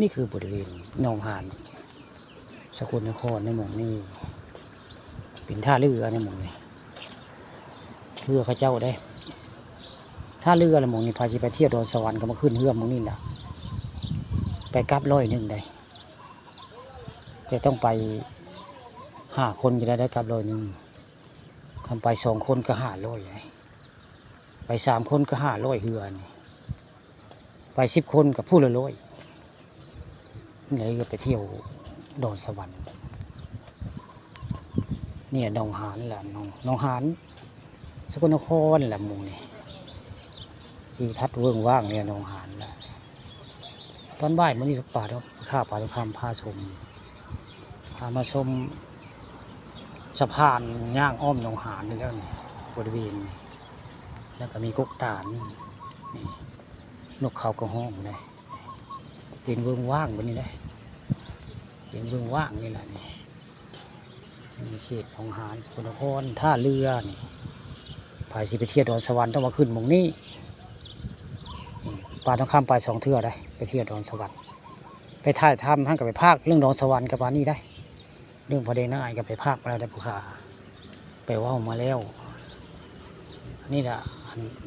นี่คือบริเวณหนองหานสกลนครในหมู่นี้เป็นท่าเรือในหมู่นี้เรือข้าเจ้าได้ท่าเรือในหมู่นี้พาสิไปเที่ยวดอนสวรรค์ก็มาขึ้นเรือหมู่นี้แหละไปกลับ100ได้แต่ต้องไป5 คนจะได้กลับ100คำไป2 คนก็500ไป3 คนก็500เรือนี่ไป10 คนกับผู้ละ100นี่ก็ไปเที่ยวดอนสวรรค์เนี่ยหนองหานแหละหนองหานสกลนครแหละหมู่นี่ที่ทัดเวิ้งว่างเนี่ยหนองหานแหละตอนบ่ายมื้อนี้ป่าแล้วข้าป่าทุกคำพามาชมสะพานย่างอ้อมหนองหานนี่แล้วนี่บริเวณแล้วก็มีกกตาลนี่นกเขากระห้องเลยเป็นเวิ้งว่างบนนี้เลยเป็นเวิ้งว่างนี่แหละนี่มีเขตหนองหานสกลนครท่าเรือนี่พายสิไปเที่ยวดอนสวรรค์ต้องมาขึ้นหมู่นี้ป่าต้องข้ามไป2 เทื่อได้ไปเที่ยวดอนสวรรค์ไปถ่ายทำให้กับไปภาคเรื่องดอนสวรรค์กับป่านี้ได้เรื่องพระเดชนากับไปภาคมาแล้วได้ผู้ขาไปว่ามาแล้วนี่แหละ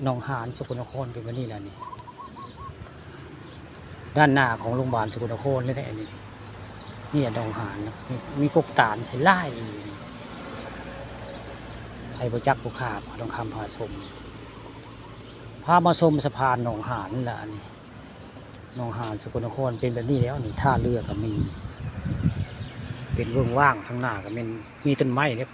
หนองหานสกลนครเป็นแบบนี้แหละนี่ด้านหน้าของโรงพยาบาลสกลนครเลยได้นี่แหละหนองหานมีกกตาลใส่ไล่ไทยประจักษ์ผู้ขาต้องคำพาชมพามาชมสะพานหนองหานนี่แหละนี่หนองหานสกลนครเป็นแบบนี้แล้วนี่ท่าเรือก็มีเป็นเรื่องว่างทั้งหน้าก็มีต้นไม้เนี่ย